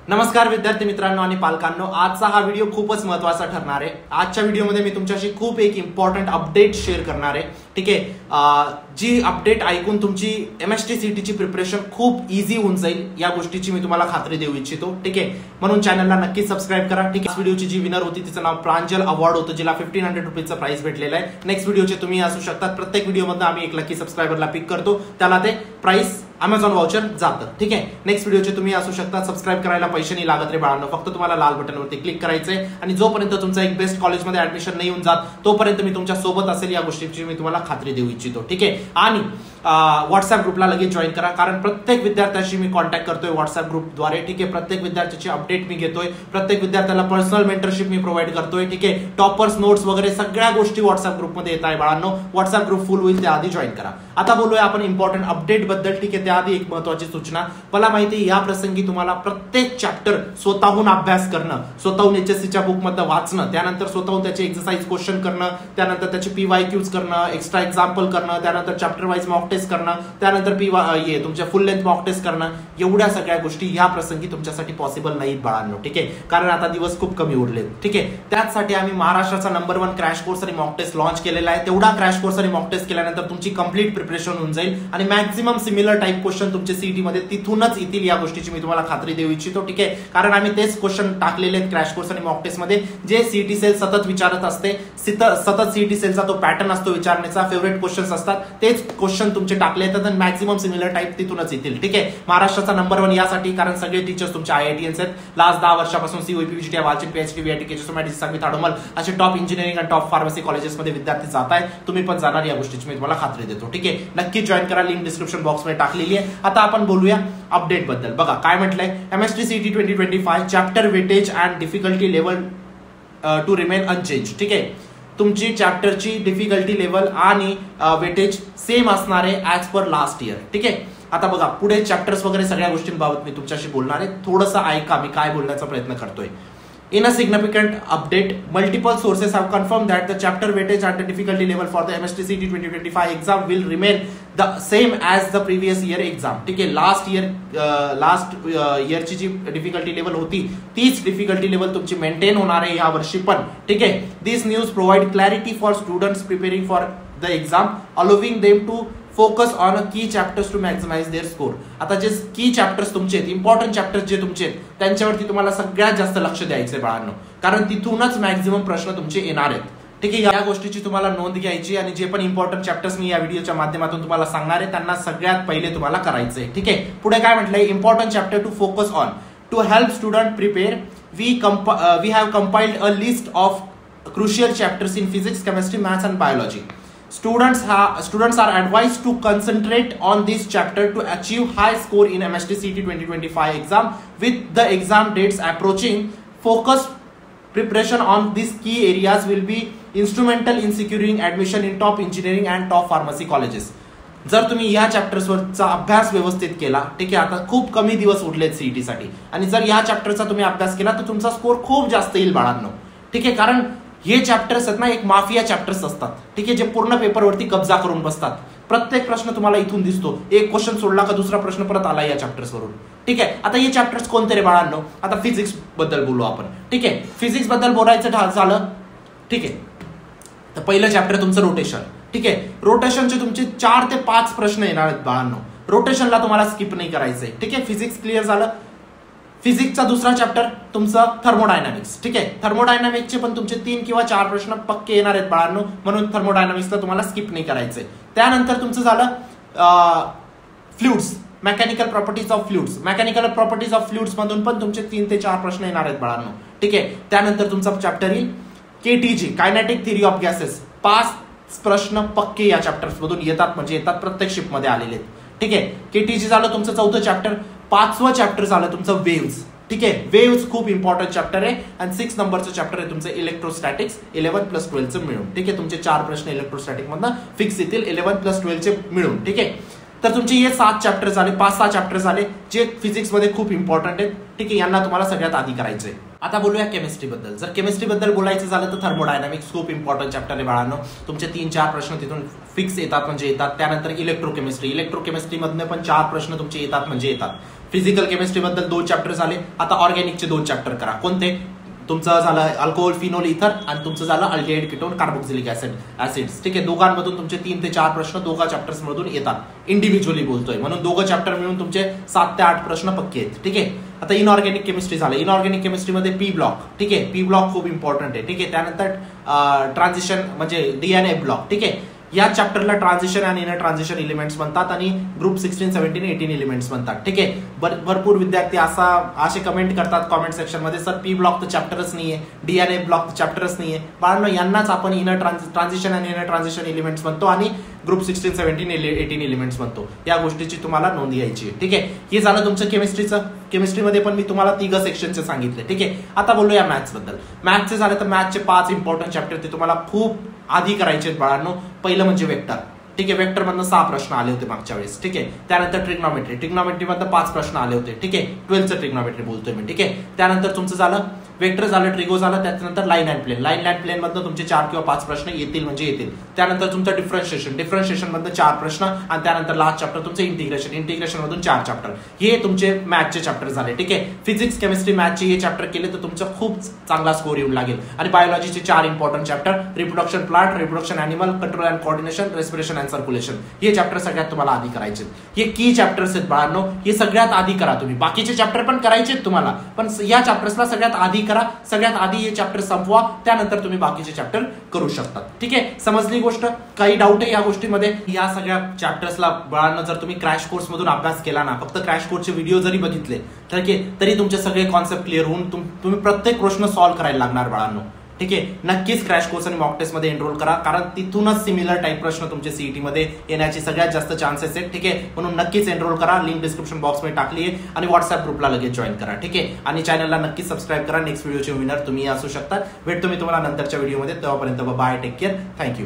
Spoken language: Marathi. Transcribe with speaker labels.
Speaker 1: नमस्कार विद्यार्थी मित्रांनो आणि पालकांनो, आजचा हा व्हिडिओ खूपच महत्त्वाचा ठरणार आहे। आजच्या व्हिडिओमध्ये मी तुमच्याशी खूप एक इम्पॉर्टंट अपडेट शेअर करणार आहे। ठीक आहे, जी अपडेट ऐकून तुमची MST ची प्रिपरेशन खूप इझी होऊन जाईल या गोष्टीची मी तुम्हाला खात्री देऊ इच्छितो। ठीक आहे, म्हणून चॅनलला नक्की सबस्क्राइब करा। ठीक आहे, व्हिडिओची जी विनर होती तिचं नाव प्रांजल अवॉर्ड होतं, जिला 1500 रुपीजचा प्राइस भेटलेला आहे। नेक्स्ट व्हिडिओचे तुम्ही असू शकतात। प्रत्येक व्हिडिओमध्ये आम्ही एक लकी सबस्क्रायबरला पिक करतो, त्याला ते प्राइस Amazon वाउचर जातं। ठीक आहे, नेक्स्ट व्हिडिओचे तुम्ही असू शकता। सबस्क्राइब करायला पैसे नाही लागत रे बाळांनो, फक्त तुम्हाला लाल बटनवरती क्लिक करायचंय आणि जोपर्यंत तुमचा एक बेस्ट कॉलेजमध्ये ऍडमिशन नाही होऊन जात तोपर्यंत मी तुमच्या सोबत असेल या गोष्टीची मी तुम्हाला खात्री देऊ इच्छितो। ठीक आहे, आणि व्हॉट्सअप ग्रुपला लगेच जॉईन करा, कारण प्रत्येक विद्यार्थ्याशी मी कॉन्टॅक्ट करतोय व्हॉट्सअप ग्रुपद्वारे। ठीक आहे, प्रत्येक विद्यार्थ्याची अपडेट मी घेतोय, प्रत्येक विद्यार्थ्याला पर्सनल मेंटरशिप मी प्रोव्हाइड करतोय। ठीक आहे, टॉपर्स नोट्स वगैरे सगळ्या गोष्टी व्हॉट्सअप ग्रुपमध्ये येत आहे बाळांनो। व्हॉट्सअप ग्रुप फुल होईल त्याआधी जॉईन करा। आता बोलूया आपण इम्पॉर्टंट अपडेट बद्दल। ठीक आहे, त्याआधी एक महत्त्वाची सूचना, मला माहिती आहे या प्रसंगी तुम्हाला प्रत्येक चॅप्टर स्वतःहून अभ्यास करणं, स्वतःहून HSCच्या बुक मधलं वाचणं, त्यानंतर स्वतःहून त्याचे एक्सरसाइज क्वेश्चन करणं, त्यानंतर त्याचे PYQs करणं, एक्स्ट्रा एक्झाम्पल करणं, त्यानंतर चॅप्टर वाईज मॉक टेस्ट करणं, त्यानंतर तुमच्या फुल लेंथ मॉक टेस्ट करणं, एवढ्या सगळ्या गोष्टी या प्रसंगी तुमच्यासाठी पॉसिबल नाहीत बाळांनो। ठीक आहे, कारण आता दिवस खूप कमी उरलेत। ठीक आहे, त्यासाठी आम्ही महाराष्ट्राचा नंबर 1 क्रॅश कोर्स आणि मॉक टेस्ट लॉन्च केलेला आहे। तेवढा क्रॅश कोर्स आणि मॉक टेस्ट केल्यानंतर तुमची कंप्लीट प्रिपरेशन होऊन जाईल आणि मॅक्झिमम सिमिलर टाइप क्वेश्चन तुमचे CET मध्ये तिथूनच येतील या गोष्टीची मी तुम्हाला खात्री देऊ इच्छितो। ठीक आहे, कारण आम्ही तेच क्वेश्चन टाकलेले आहेत क्रॅश कोर्स आणि मॉक टेस्ट मध्ये, जे CET सेल सतत विचारत असते। सतत CET सेलचा तो पॅटर्न असतो विचारण्याचा, फेवरेट क्वेश्चन्स असतात, तेच क्वेश्चन तुमचे टाकले आहेत आणि मॅक्झिमम सिमिलर टाइप तिथूनच येतील। ठीक आहे, महाराष्ट्राचा नंबर 1 यासाठी कारण सगळे टीचर्स तुमचे IITians आहेत। लास्ट 10 वर्षापासून COEP, VGT, वाचिक, PhD, VIT, KGS, सांगवी, ताडोमल असे टॉप इंजिनिअरिंग आणि टॉप फार्मसी कॉलेजेसमध्ये विद्यार्थी जात आहेत। तुम्ही पण जाणार या गोष्टीची मी तुम्हाला खात्री देतो। ठीक आहे, नक्की जॉईन करा, लिंक डिस्क्रिप्शन बॉक्स मध्ये टाकलेली आहे। आता आपण बोलूया अपडेट बद्दल। बघा काय म्हटलंय, MST CET 2025 chapter weightage and difficulty level to remain unchange. ठीक आहे, तुमची चॅप्टरची डिफिकल्टी लेवल आणि वेटेज सेम असणार आहे ऍज पर लास्ट इयर। ठीक आहे, आता बघा पुढे चॅप्टर्स वगैरे सगळ्या गोष्टींबाबत मी तुमच्याशी बोलणार आहे, थोडंसं ऐका मी काय बोलण्याचा प्रयत्न करतोय। In a significant update, multiple sources have confirmed that the chapter weightage and the difficulty level for the MST CET 2025 exam will remain the same as the previous year exam. ठीक आहे, लास्ट इयरची जी डिफिकल्टी लेवल होती तीच डिफिकल्टी लेवल तुमची मेंटेन होणार आहे या वर्षी पण। ठीक आहे, this news provide clarity for students preparing for the exam, allowing them to focus on key chapters to maximize their score. आता जे की चॅप्टर्स तुमचे आहेत, इम्पॉर्टंट चॅप्टर्स जे तुमचे आहेत, त्यांच्यावरती तुम्हाला सगळ्यात जास्त लक्ष द्यायचंय बाळांनो, कारण तिथूनच मॅक्झिमम प्रश्न तुमचे येणार आहेत। ठीक आहे, या गोष्टीची तुम्हाला नोंद घ्यायची आणि जे पण इम्पॉर्टंट चॅप्टर्स मी या व्हिडिओच्या माध्यमातून तुम्हाला सांगणार आहे त्यांना सगळ्यात पहिले तुम्हाला करायचंय। ठीक आहे, पुढे काय म्हटलंय, important chapter to focus on to help student prepare we have compiled a list of crucial chapters in physics, chemistry, maths and biology. Students are advised to concentrate on this chapter to achieve high score in MST CET 2025 exam. With the exam dates approaching, focused preparation on these key areas will be instrumental in securing admission in top engineering and top pharmacy colleges. जर तुम्ही या चॅप्टर्सवरचा अभ्यास व्यवस्थित केला, ठीक आहे, आता खूप कमी दिवस उरलेत CET साठी, आणि जर या चॅप्टरचा तुम्ही अभ्यास केला तर तुमचा स्कोर खूप जास्त येईल बाळांनो। ठीक आहे, कारण हे चॅप्टर्स आहेत ना, एक माफिया चॅप्टर्स असतात। ठीक आहे, जे पूर्ण पेपरवरती कब्जा करून बसतात। प्रत्येक प्रश्न तुम्हाला इथून दिसतो, एक क्वेश्चन सोडला का दुसरा प्रश्न परत आला या चॅप्टर्स वरून। ठीक आहे, आता हे चॅप्टर्स कोणते रे बाळांनो, आता फिजिक्स बद्दल बोलू आपण। ठीक आहे, फिजिक्स बद्दल बोलायचं झालं, ठीक आहे, तर पहिलं चॅप्टर तुमचं रोटेशन। ठीक आहे, रोटेशनचे तुमचे 4 ते 5 प्रश्न येणार आहेत बाळांनो, रोटेशनला तुम्हाला स्किप नाही करायचंय। ठीक आहे, फिजिक्स क्लिअर झालं। फिजिक्सचा दुसरा चॅप्टर तुमचं थर्मोडायनामिक्स। ठीक आहे, थर्मोडायनामिक्सचे पण तुमचे 3 किंवा 4 प्रश्न पक्के येणार आहेत बाळांनो, म्हणून थर्मोडायनामिक्सला तुम्हाला स्किप नाही करायचंय। त्यानंतर तुमचं झालं fluids, mechanical properties of fluids. Mechanical properties of fluids मधून पण तुमचे 3 ते 4 प्रश्न येणार आहेत बाळांनो। ठीक आहे, त्यानंतर तुमचा चॅप्टर येईल KTG, kinetic theory of gases. 5 प्रश्न पक्के या चॅप्टर्स मधून येतात, म्हणजे येतात, प्रत्येक शिफ्ट मध्ये आलेले आहेत। ठीक आहे, KTG झालं तुमचं 4थं चॅप्टर। 5वं चॅप्टर झालं तुमचं वेव्स। ठीक आहे, वेव्स खूप इम्पॉर्टंट चॅप्टर आहे आणि 6 नंबरचं चॅप्टर आहे तुमचं इलेक्ट्रोस्टॅटिक्स, 11+12चं मिळून। ठीक आहे, तुमचे 4 प्रश्न इलेक्ट्रोस्टॅटिक मधनं फिक्स येतील 11+12चे मिळून। ठीक आहे, तर तुमचे हे 7 चॅप्टर झाले, 5-6 चॅप्टर झाले जे फिजिक्स मध्ये खूप इम्पॉर्टंट आहेत। ठीक आहे, यांना तुम्हाला सगळ्यात आधी करायचंय। आता बोलूया केमिस्ट्री बद्दल. जर केमिस्ट्री बद्दल बोलायचं झालं तर थर्मोडायनामिक्स खूप इम्पॉर्टंट चॅप्टर आहे बाळांनो. तुमचे 3-4 प्रश्न तिथून फिक्स येतात म्हणजे येतात. त्यानंतर इलेक्ट्रोकेमिस्ट्री मधून पण 4 प्रश्न तुमचे येतात म्हणजे येतात. फिजिकल केमिस्ट्री बद्दल 2 चॅप्टर झाले. आता ऑर्गॅनिकचे 2 चॅप्टर करा. कोणते? तुमचं झालं अल्कोहोल, फिनोल, इथर आणि तुमचं झालं अल्डिहाइड, कीटोन, कार्बोक्सिलिक ऍसिड्स. ठीक आहे, दोघांमधून तुमचे 3 ते 4 प्रश्न दोघा चॅप्टर्स मधून येतात. इंडिव्हिज्युअली बोलतोय म्हणून दोघं चॅप्टर मिळून तुमचे 7 ते 8 प्रश्न पक्के आहेत. ठीक आहे, आता इनऑर्गॅनिक केमिस्ट्री झालं. इनऑर्गॅनिक केमिस्ट्रीमध्ये पी ब्लॉक. ठीक आहे, पी ब्लॉक खूप इम्पॉर्टंट आहे. ठीक आहे, त्यानंतर ट्रान्झिशन म्हणजे डीएनए ब्लॉक. ठीक आहे, या चॅप्टरला ट्रान्झिशन आणि इनर ट्रान्झिशन एलिमेंट्स म्हणतात आणि ग्रुप 16, 17, 18 एलिमेंट्स म्हणतात. ठीक आहे, भरपूर विद्यार्थी असे कमेंट करतात कमेंट सेक्शन मध्ये, सर पी ब्लॉक तर चॅप्टरच नाहीये, डीएनए ब्लॉक चॅप्टरच नाहीये. बाळांनो, यांनाच आपण इनर ट्रान्झिशन आणि इनर ट्रान्झिशन एलिमेंट्स म्हणतो आणि ग्रुप 16, 17, 18 एलिमेंट्स म्हणतो. या गोष्टीची तुम्हाला नोंद घ्यायची. ठीक आहे, हे झालं तुमचं केमिस्ट्रीचं. केमिस्ट्रीमध्ये पण मी तुम्हाला 3 सेक्शनचे सांगितले. ठीक आहे, आता बोलूया मॅथ्स बद्दल. मॅथ्सचे झालं तर मॅथ्सचे 5 इम्पॉर्टंट चॅप्टर ते तुम्हाला खूप आधी करायचे आहेत बाळांनो. पहिलं म्हणजे वेक्टर. ठीक आहे, वेक्टर मधनं 6 प्रश्न आले होते मागच्या वेळेस. ठीक आहे, त्यानंतर ट्रिग्नॉमेट्री मधनं 5 प्रश्न आले होते. ठीक आहे, 12th ट्रिग्नॉमेट्री बोलतोय मी. ठीक आहे, त्यानंतर तुमचं झालं वेक्टर झालं, ट्रिगो झालं, त्यानंतर लाईन अँड प्लेन मधनं तुमचे 4 किंवा 5 प्रश्न येतील म्हणजे येतील. त्यानंतर तुमचं डिफरन्शिएशन मधनं 4 प्रश्न आणि त्यानंतर लास्ट चॅप्टर तुमचं इंटिग्रेशन मधून 4 चॅप्टर. हे तुमचे मॅथचे चॅप्टर झाले. ठीक आहे, फिजिक्स, केमिस्ट्री, मॅथचे हे चॅप्टर केले तर तुमचं खूप चांगला स्कोर येऊन लागेल. आणि बायोलॉजीचे 4 important chapter, reproduction plant, reproduction animal, control and coordination, respiration and circulation. हे चॅप्टर सगळ्यात तुम्हाला आधी करायचे. हे की चॅप्टर्स आहेत बाळांनो, हे सगळ्यात आधी करा तुम्ही. बाकीचे चॅप्टर पण करायचे तुम्हाला, पण या चॅप्टर्सला सगळ्यात आधी करा. सगळ्यात आधी हे चॅप्टर संपवा, त्यानंतर तुम्ही बाकीचे चॅप्टर करू शकता. ठीक आहे, समजली गोष्ट? काही डाऊट आहे या गोष्टीमध्ये? या सगळ्या चॅप्टर्सला बाळांनो जर तुम्ही क्रॅश कोर्स मधून अभ्यास केला ना, फक्त क्रॅश कोर्सचे व्हिडिओ जरी बघितले ठीक आहे, तरी तुमचे सगळे कॉन्सेप्ट क्लिअर होऊन तुम्ही प्रत्येक प्रश्न सॉल्व्ह करायला लागणार बाळांनो. ठीक आहे, नक्कीच क्रॅश कोर्स आणि मॉक टेस्ट मध्ये एनरोल करा, कारण तिथूनच सिमिलर टाईप प्रश्न तुमचे सीईटी मध्ये येण्याची सगळ्यात जास्त चान्सेस आहेत. ठीक आहे, म्हणून नक्कीच एनरोल करा. लिंक डिस्क्रिप्शन बॉक्स मध्ये टाकली आहे आणि व्हॉट्सअप ग्रुपला लगेच जॉईन करा. ठीक आहे, आणि चॅनलला नक्कीच सबस्क्राईब करा. नेक्स्ट व्हिडिओचे विनर तुम्ही असू शकता. भेटतो मी तुम्हाला नंतरच्या व्हिडिओमध्ये. तेव्हापर्यंत बाय, टेक केअर, थँक्यू.